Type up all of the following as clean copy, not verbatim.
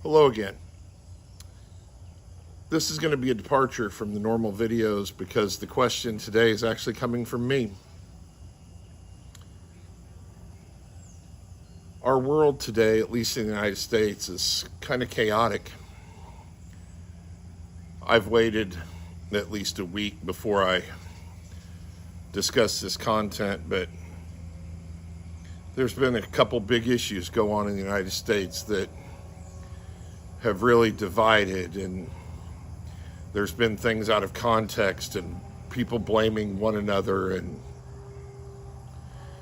Hello again. This is going to be a departure from the normal videos because the question today is actually coming from me. Our world today, at least in the United States, is kind of chaotic. I've waited at least a week before I discuss this content, but there's been a couple big issues go on in the United States that have really divided, and there's been things out of context and people blaming one another, and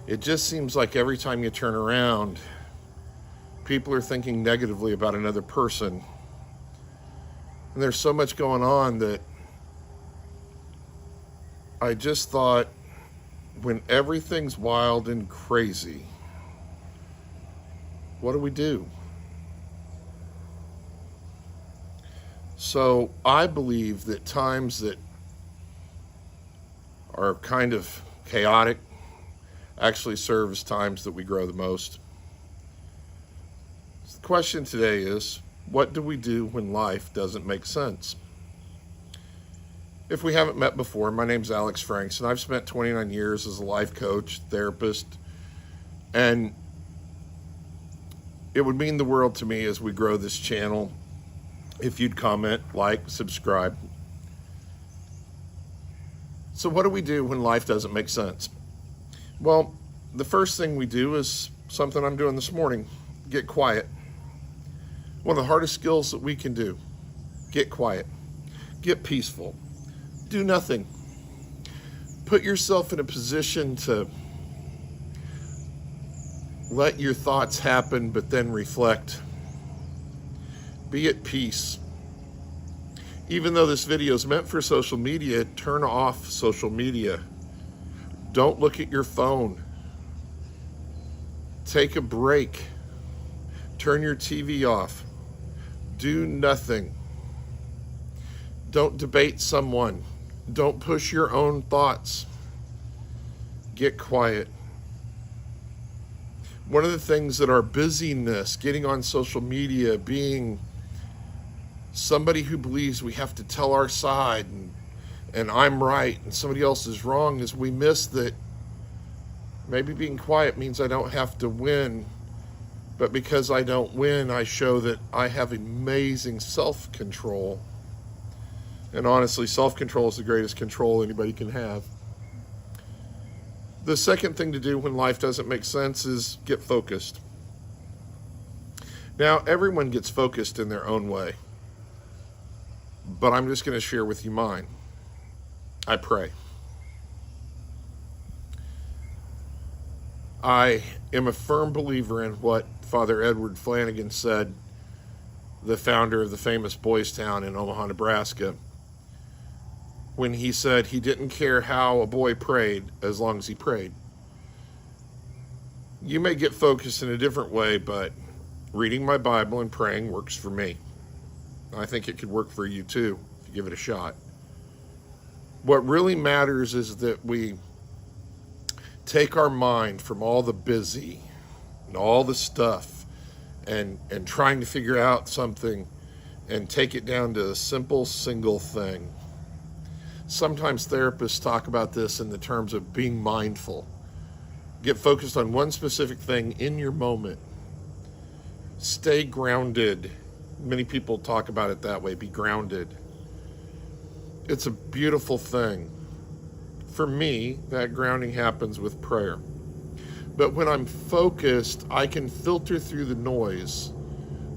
it just seems like every time you turn around, people are thinking negatively about another person. And there's so much going on that I just thought, when everything's wild and crazy, what do we do? So I believe that times that are kind of chaotic actually serve as times that we grow the most. So the question today is, what do we do when life doesn't make sense? If we haven't met before, my name's Alex Franks, and I've spent 29 years as a life coach, therapist, and it would mean the world to me as we grow this channel if you'd comment, like, subscribe. So what do we do when life doesn't make sense? Well, the first thing we do is something I'm doing this morning: get quiet. One of the hardest skills that we can do: get quiet, get peaceful, do nothing. Put yourself in a position to let your thoughts happen, but then reflect. Be at peace. Even though this video is meant for social media, turn off social media. Don't look at your phone. Take a break. Turn your TV off. Do nothing. Don't debate someone. Don't push your own thoughts. Get quiet. One of the things that our busyness, getting on social media, being somebody who believes we have to tell our side and I'm right and somebody else is wrong, is we miss that maybe being quiet means I don't have to win, but because I don't win, I show that I have amazing self-control. And honestly, self-control is the greatest control anybody can have. The second thing to do when life doesn't make sense is get focused. Now, everyone gets focused in their own way, but I'm just going to share with you mine. I pray. I am a firm believer in what Father Edward Flanagan said, the founder of the famous Boys Town in Omaha, Nebraska, when he said he didn't care how a boy prayed as long as he prayed. You may get focused in a different way, but reading my Bible and praying works for me. I think it could work for you too, if you give it a shot. What really matters is that we take our mind from all the busy and all the stuff and trying to figure out something and take it down to a simple single thing. Sometimes therapists talk about this in the terms of being mindful. Get focused on one specific thing in your moment. Stay grounded. Many people talk about it that way, be grounded. It's a beautiful thing. For me, that grounding happens with prayer. But when I'm focused, I can filter through the noise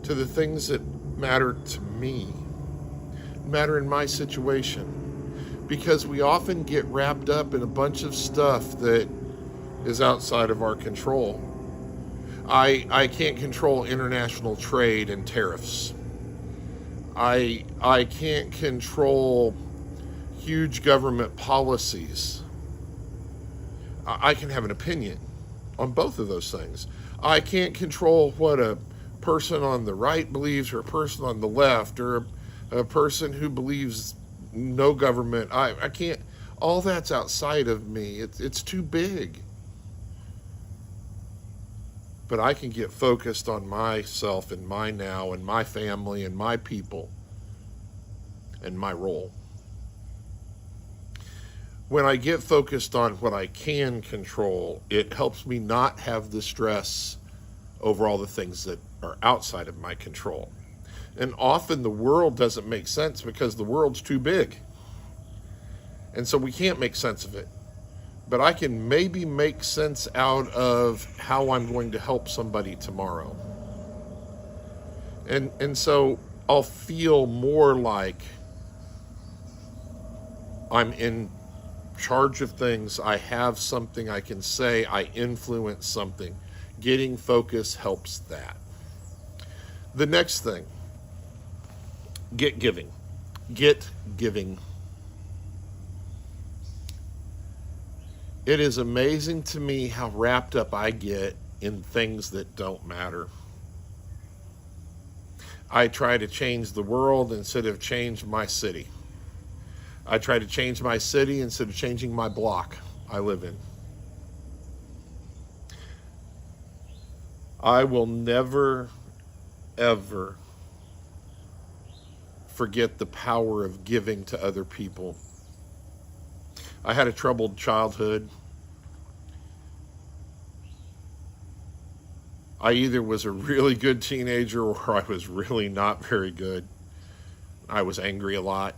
to the things that matter to me, matter in my situation. Because we often get wrapped up in a bunch of stuff that is outside of our control. I can't control international trade and tariffs. I can't control huge government policies. I can have an opinion on both of those things. I can't control what a person on the right believes, or a person on the left, or a person who believes no government. I can't. All that's outside of me. It's too big. but I can get focused on myself and my now and my family and my people and my role. When I get focused on what I can control, it helps me not have the stress over all the things that are outside of my control. And often the world doesn't make sense because the world's too big. And so we can't make sense of it. But I can maybe make sense out of how I'm going to help somebody tomorrow. And so I'll feel more like I'm in charge of things. I have something I can say. I influence something. Getting focus helps that. The next thing, get giving. Get giving. It is amazing to me how wrapped up I get in things that don't matter. I try to change the world instead of change my city. I try to change my city instead of changing my block I live in. I will never, ever forget the power of giving to other people. I had a troubled childhood. I either was a really good teenager or I was really not very good. I was angry a lot.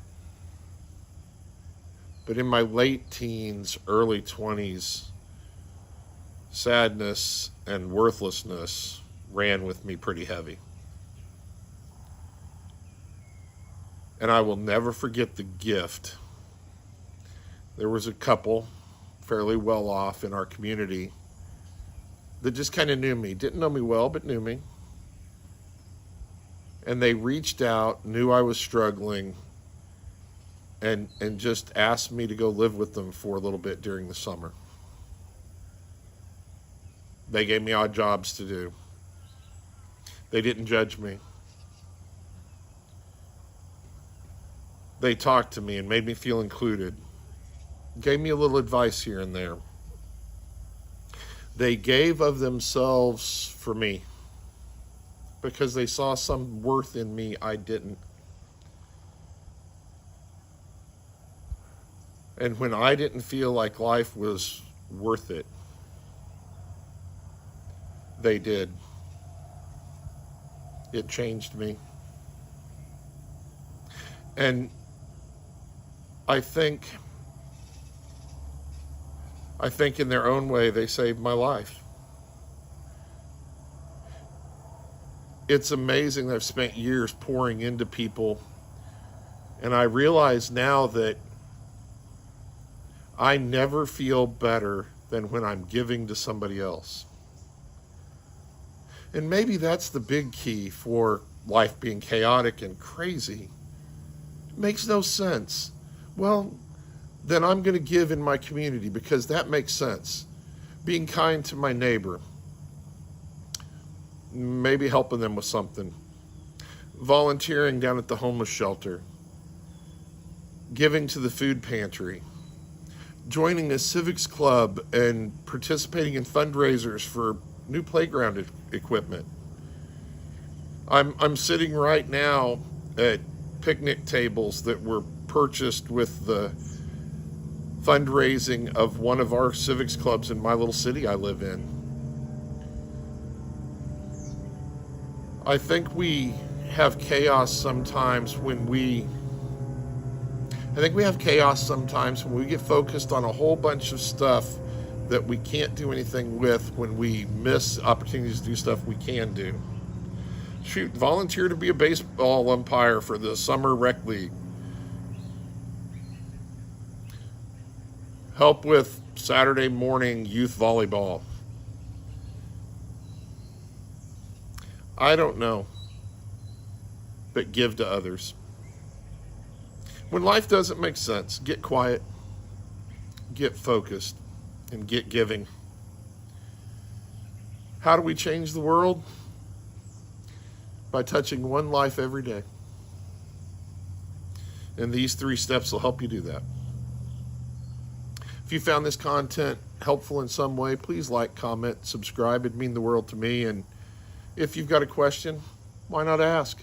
But in my late teens, early 20s, sadness and worthlessness ran with me pretty heavy. And I will never forget the gift. There was a couple fairly well off in our community that just kind of knew me. Didn't know me well, but knew me. And they reached out, knew I was struggling, and just asked me to go live with them for a little bit during the summer. They gave me odd jobs to do. They didn't judge me. They talked to me and made me feel included. Gave me a little advice here and there. They gave of themselves for me because they saw some worth in me I didn't. And when I didn't feel like life was worth it, they did. It changed me. And I think in their own way, they saved my life. It's amazing that I've spent years pouring into people, and I realize now that I never feel better than when I'm giving to somebody else. And maybe that's the big key for life being chaotic and crazy. It makes no sense. Well, then I'm going to give in my community because that makes sense. Being kind to my neighbor. Maybe helping them with something. Volunteering down at the homeless shelter. Giving to the food pantry. Joining a civics club and participating in fundraisers for new playground equipment. I'm sitting right now at picnic tables that were purchased with the fundraising of one of our civics clubs in my little city I live in. I think we have chaos sometimes when we get focused on a whole bunch of stuff that we can't do anything with when we miss opportunities to do stuff we can do. Shoot, volunteer to be a baseball umpire for the summer rec league. Help with Saturday morning youth volleyball. I don't know, but give to others. When life doesn't make sense, get quiet, get focused, and get giving. How do we change the world? By touching one life every day. And these 3 steps will help you do that. If you found this content helpful in some way, please like, comment, subscribe. It'd mean the world to me. And if you've got a question, why not ask?